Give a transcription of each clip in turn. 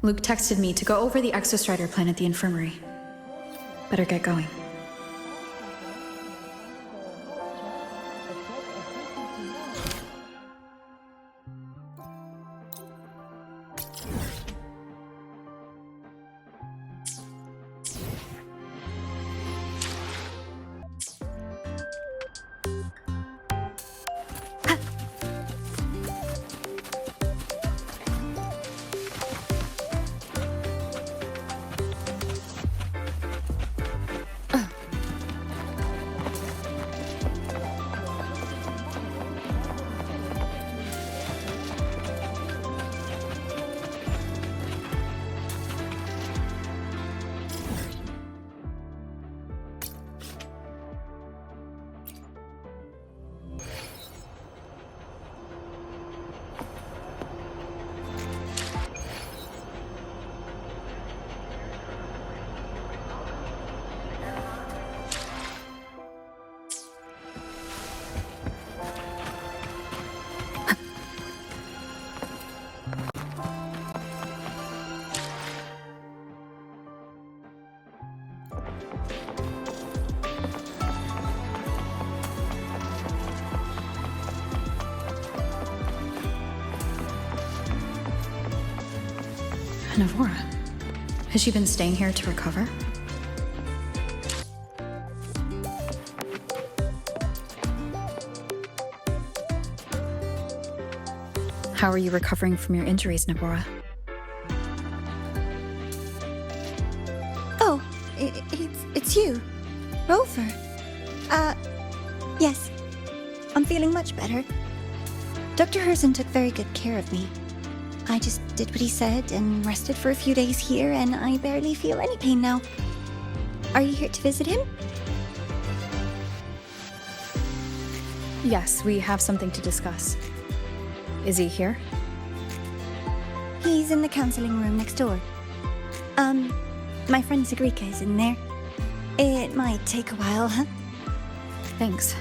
Luke texted me to go over the Exostrider plan at the infirmary. Better get going. Navora, has she been staying here to recover? How are you recovering from your injuries, Navora? Oh, it's you, Rover. Yes. I'm feeling much better. Dr. Herson took very good care of me. I just did what he said and rested for a few days here, and I barely feel any pain now. Are you here to visit him? Yes, we have something to discuss. Is he here? He's in the counseling room next door. My friend Sigrika is in there. It might take a while, huh? Thanks.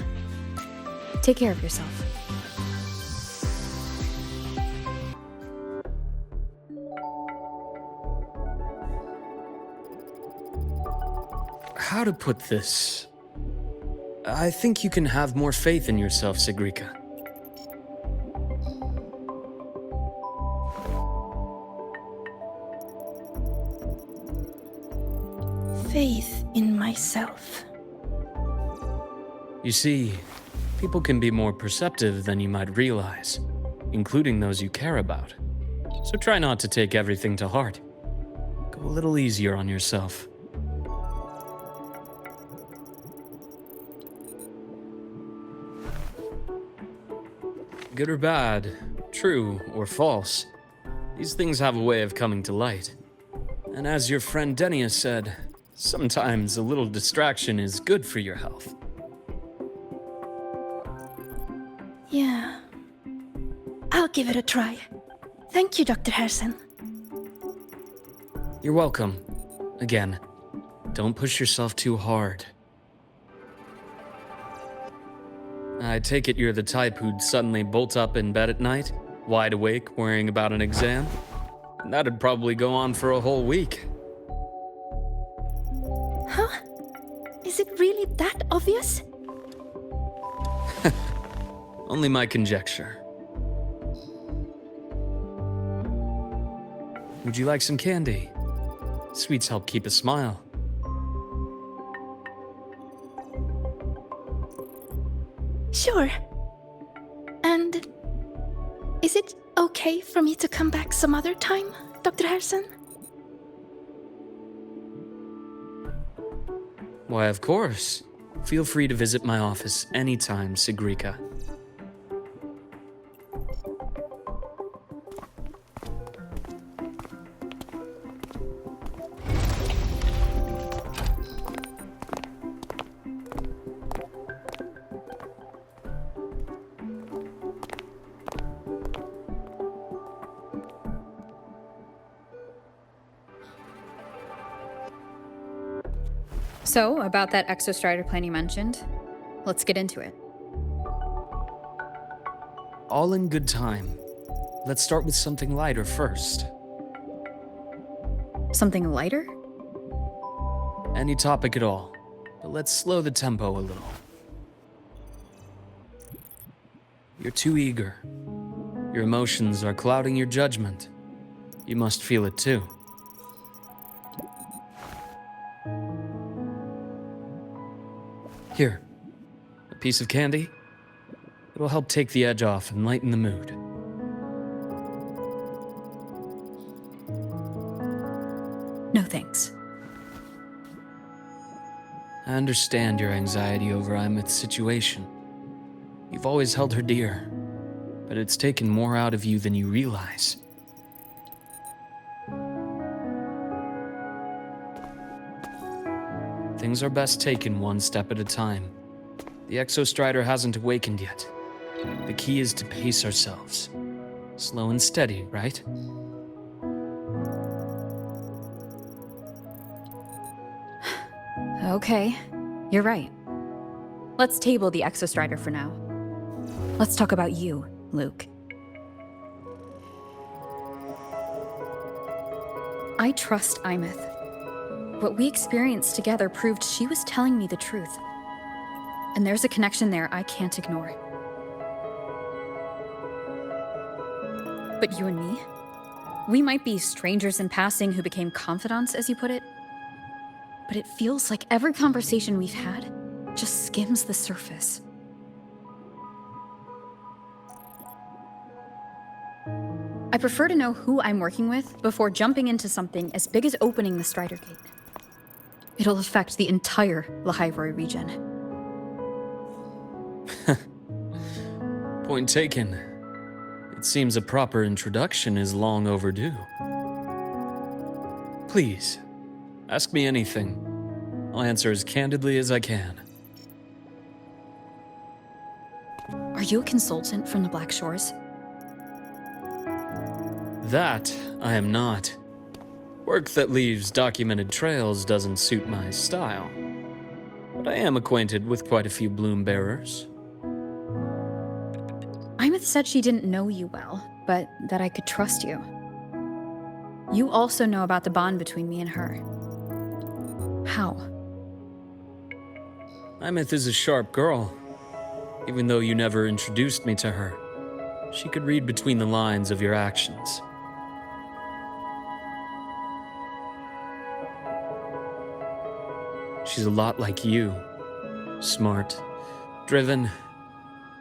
Take care of yourself. How to put this? I think you can have more faith in yourself, Sigrika. Faith in myself. You see, people can be more perceptive than you might realize, including those you care about. So try not to take everything to heart. Go a little easier on yourself. Good or bad, true or false, these things have a way of coming to light. And as your friend Denia said, sometimes a little distraction is good for your health. Yeah. I'll give it a try. Thank you, Dr. Herson. You're welcome. Again, don't push yourself too hard. I take it you're the type who'd suddenly bolt up in bed at night, wide awake, worrying about an exam? That'd probably go on for a whole week. Huh? Is it really that obvious? Only my conjecture. Would you like some candy? Sweets help keep a smile. Sure. And is it okay for me to come back some other time, Dr. Herson? Why, of course. Feel free to visit my office anytime, Sigrika. So, about that Exostrider plan you mentioned, let's get into it. All in good time. Let's start with something lighter first. Something lighter? Any topic at all, but let's slow the tempo a little. You're too eager. Your emotions are clouding your judgment. You must feel it too. Here, a piece of candy. It'll help take the edge off and lighten the mood. No thanks. I understand your anxiety over Imeth's situation. You've always held her dear, but it's taken more out of you than you realize. Things are best taken one step at a time. The Exostrider hasn't awakened yet. The key is to pace ourselves. Slow and steady, right? Okay, you're right. Let's table the Exostrider for now. Let's talk about you, Luke. I trust Imeth. What we experienced together proved she was telling me the truth. And there's a connection there I can't ignore. But you and me? We might be strangers in passing who became confidants, as you put it. But it feels like every conversation we've had just skims the surface. I prefer to know who I'm working with before jumping into something as big as opening the Strider Gate. It'll affect the entire Lahairoi region. Point taken. It seems a proper introduction is long overdue. Please, ask me anything. I'll answer as candidly as I can. Are you a consultant from the Black Shores? That I am not. Work that leaves documented trails doesn't suit my style. But I am acquainted with quite a few bloom bearers. Imeth said she didn't know you well, but that I could trust you. You also know about the bond between me and her. How? Imeth is a sharp girl. Even though you never introduced me to her, she could read between the lines of your actions. She's a lot like you. Smart, driven,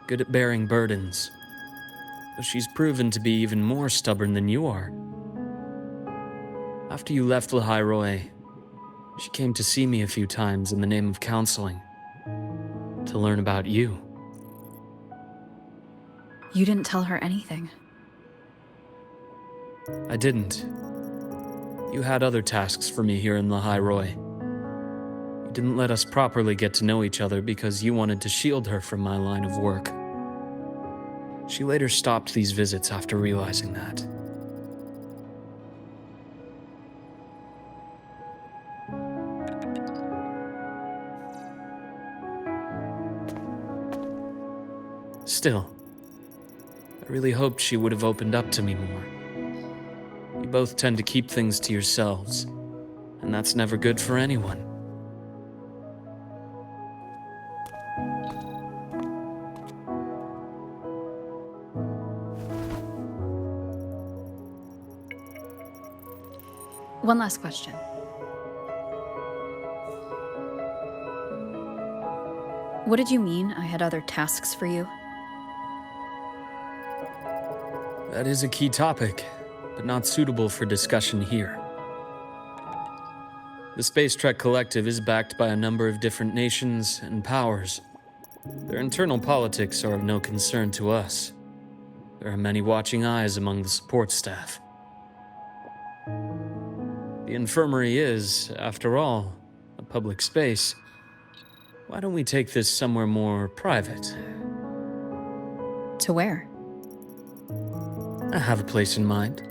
good at bearing burdens. Though she's proven to be even more stubborn than you are. After you left Lahairoi, she came to see me a few times in the name of counseling. To learn about you. You didn't tell her anything. I didn't. You had other tasks for me here in Lahairoi. You didn't let us properly get to know each other because you wanted to shield her from my line of work. She later stopped these visits after realizing that. Still, I really hoped she would have opened up to me more. You both tend to keep things to yourselves, and that's never good for anyone. One last question. What did you mean I had other tasks for you? That is a key topic, but not suitable for discussion here. The Space Trek Collective is backed by a number of different nations and powers. Their internal politics are of no concern to us. There are many watching eyes among the support staff. The infirmary is, after all, a public space. Why don't we take this somewhere more private? To where? I have a place in mind.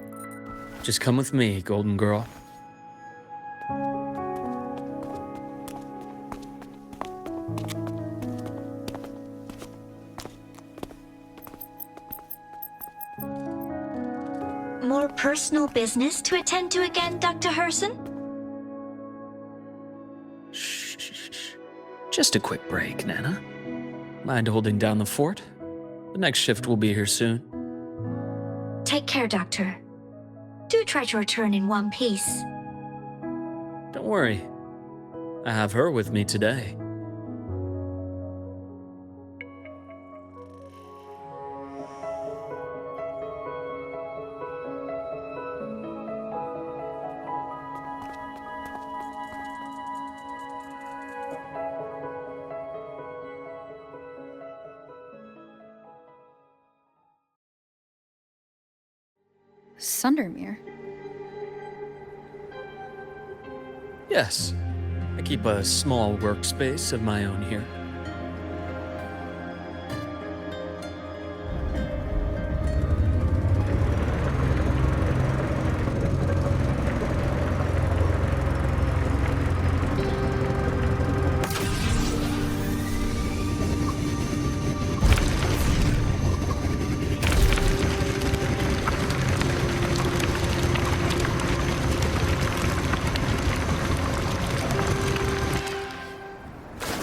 Just come with me, Golden Girl. more personal business to attend to again, Dr. Herson? Shh. Just a quick break, Nana. Mind holding down the fort? The next shift will be here soon. Take care, Doctor. Do try to return in one piece. Don't worry. I have her with me today. Sundermere? Yes. I keep a small workspace of my own here.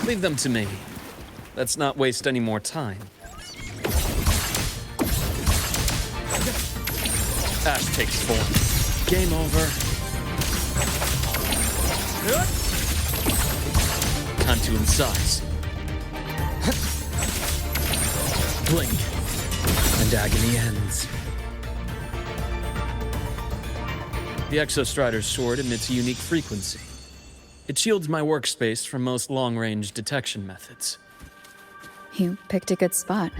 Leave them to me. Let's not waste any more time. Ash takes form. Game over. Time to incise. Blink. And agony ends. The Exostrider's sword emits a unique frequency. It shields my workspace from most long-range detection methods. You picked a good spot.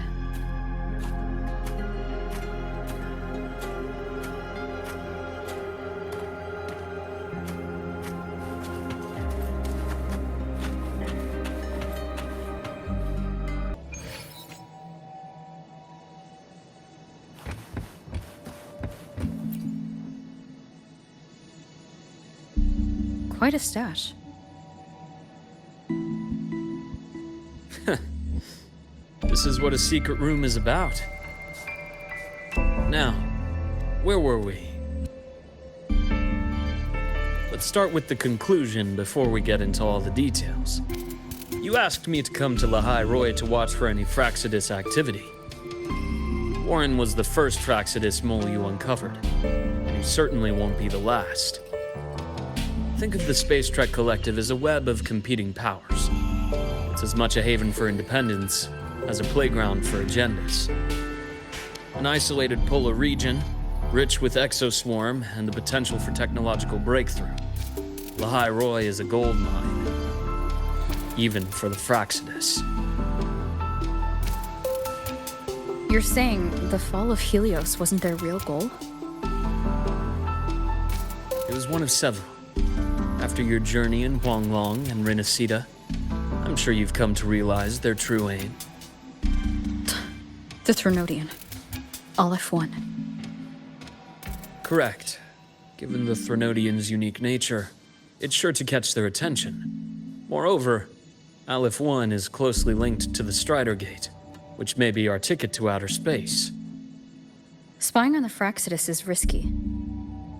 Quite a stash. This is what a secret room is about. Now, where were we? Let's start with the conclusion before we get into all the details. You asked me to come to Lehigh Roy to watch for any Fraxidus activity. Warren was the first Fraxidus mole you uncovered, and he certainly won't be the last. Think of the Space Trek Collective as a web of competing powers. It's as much a haven for independence as a playground for agendas. An isolated polar region, rich with exoswarm and the potential for technological breakthrough. Lehigh Roy is a gold mine, even for the Fraxidus. You're saying the fall of Helios wasn't their real goal? It was one of several. After your journey in Huanglong and Renacida, I'm sure you've come to realize their true aim. The Trinodian. Aleph 1. Correct. Given the Threnodian's unique nature, it's sure to catch their attention. Moreover, Aleph 1 is closely linked to the Strider Gate, which may be our ticket to outer space. Spying on the Fraxidus is risky.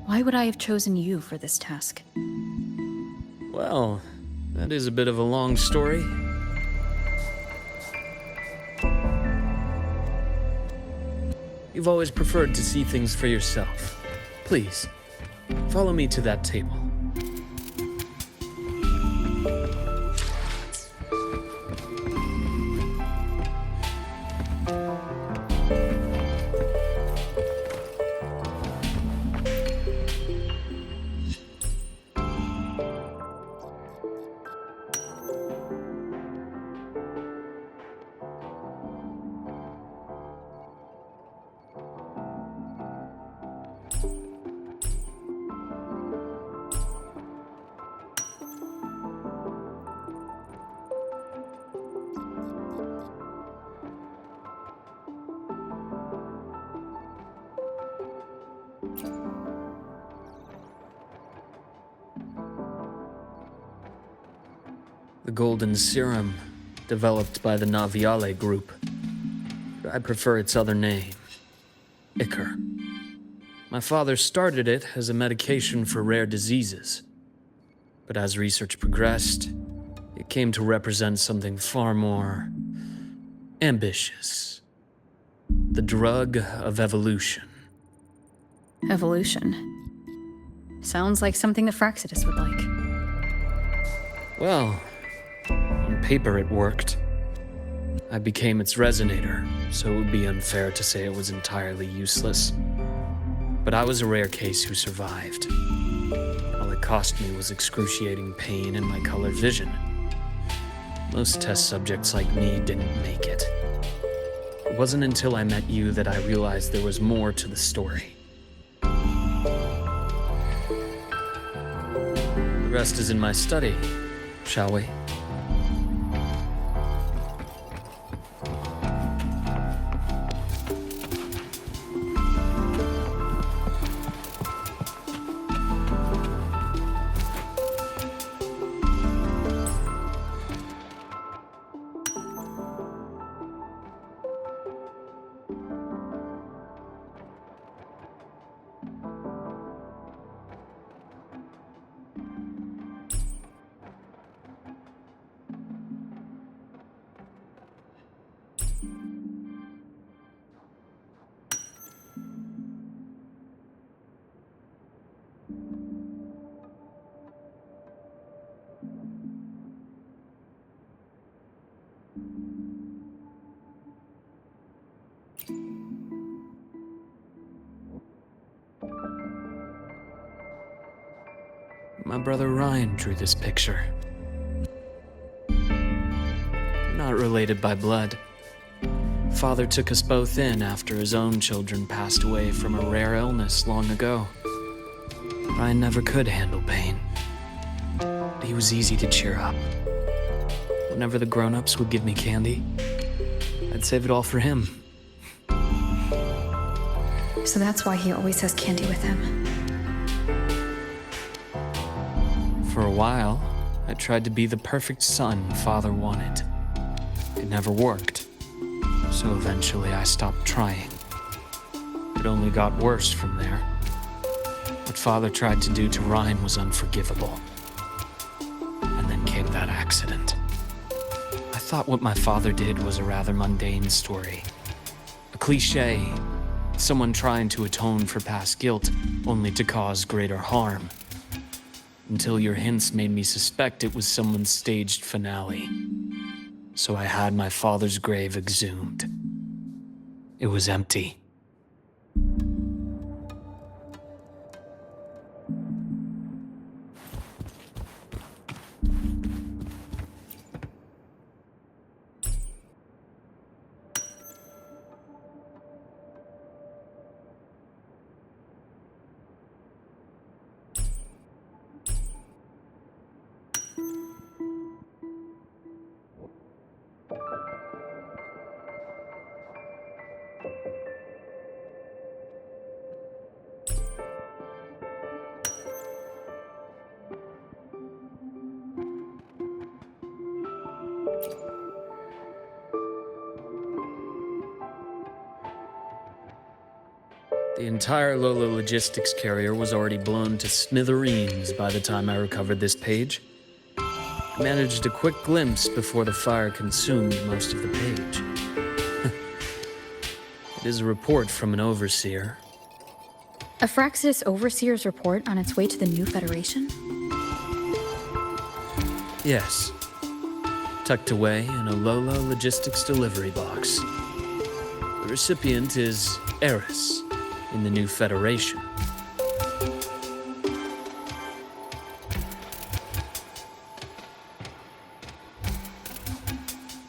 Why would I have chosen you for this task? Well, that is a bit of a long story. You've always preferred to see things for yourself. Please, follow me to that table. The golden serum, developed by the Naviale group. I prefer its other name, Ichor. My father started it as a medication for rare diseases. But as research progressed, it came to represent something far more ambitious. The drug of evolution. Evolution. Sounds like something the Fraxidus would like. Well, on paper it worked. I became its resonator, so it would be unfair to say it was entirely useless. But I was a rare case who survived. All it cost me was excruciating pain and my colored vision. Most test subjects like me didn't make it. It wasn't until I met you that I realized there was more to the story. The rest is in my study, shall we? My brother Ryan drew this picture. We're not related by blood. Father took us both in after his own children passed away from a rare illness long ago. Ryan never could handle pain. But he was easy to cheer up. Whenever the grown-ups would give me candy, I'd save it all for him. So that's why he always has candy with him. For a while, I tried to be the perfect son Father wanted. It never worked, so eventually I stopped trying. It only got worse from there. What Father tried to do to Ryan was unforgivable. And then came that accident. I thought what my father did was a rather mundane story. A cliché, someone trying to atone for past guilt, only to cause greater harm. Until your hints made me suspect it was someone's staged finale. So I had my father's grave exhumed. It was empty. The entire Lola logistics carrier was already blown to smithereens by the time I recovered this page. I managed a quick glimpse before the fire consumed most of the page. It is a report from an overseer. A Fraxidus Overseer's report on its way to the new Federation? Yes. Tucked away in a Lola logistics delivery box. The recipient is Eris in the new Federation.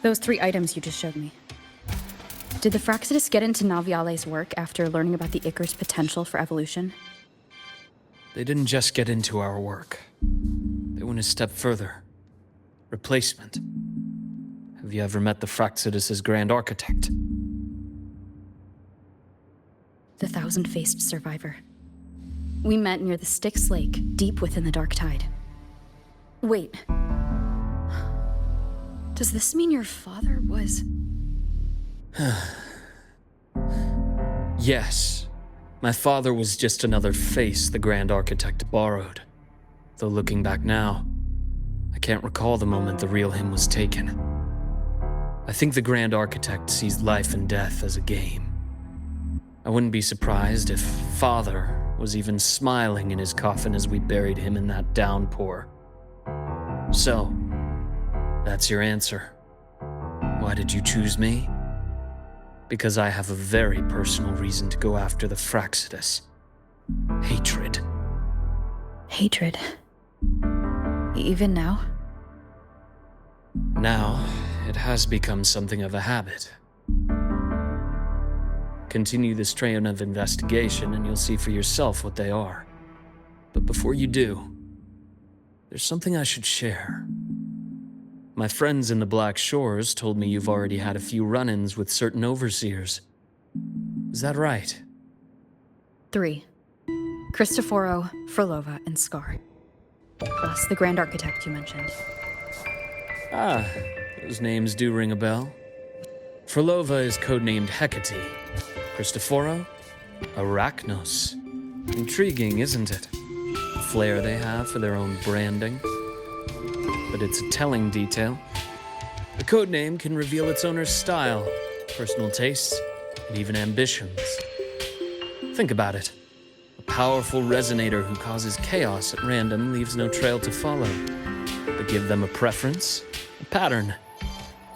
Those 3 items you just showed me. Did the Fraxidus get into Naviale's work after learning about the Icar's potential for evolution? They didn't just get into our work. They went a step further. Replacement. Have you ever met the Fraxidus' Grand Architect? The thousand-faced survivor. We met near the Styx Lake, deep within the Dark Tide. Wait. Does this mean your father was... Yes. My father was just another face the Grand Architect borrowed. Though looking back now, I can't recall the moment the real him was taken. I think the Grand Architect sees life and death as a game. I wouldn't be surprised if Father was even smiling in his coffin as we buried him in that downpour. So, that's your answer. Why did you choose me? Because I have a very personal reason to go after the Fraxidus. Hatred. Hatred. Even now? Now, it has become something of a habit. Continue this train of investigation and you'll see for yourself what they are. But before you do, there's something I should share. My friends in the Black Shores told me you've already had a few run-ins with certain overseers. Is that right? 3. Cristoforo, Frolova, and Scar. Plus the Grand Architect you mentioned. Ah, those names do ring a bell. Frolova is codenamed Hecate. Cristoforo? Arachnos. Intriguing, isn't it? The flair they have for their own branding. But it's a telling detail. The codename can reveal its owner's style, personal tastes, and even ambitions. Think about it. A powerful resonator who causes chaos at random leaves no trail to follow. But give them a preference, a pattern.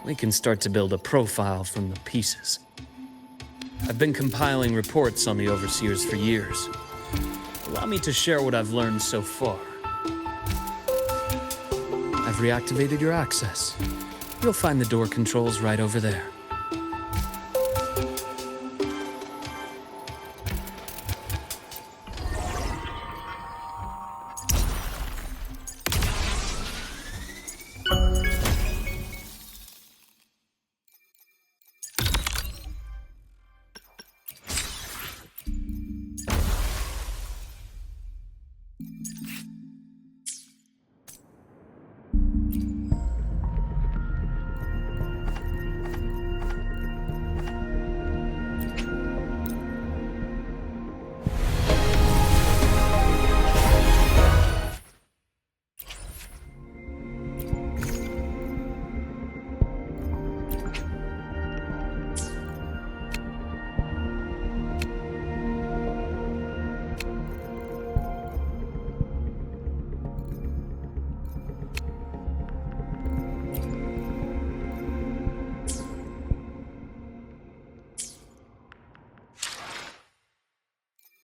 We can start to build a profile from the pieces. I've been compiling reports on the Overseers for years. Allow me to share what I've learned so far. I've reactivated your access. You'll find the door controls right over there.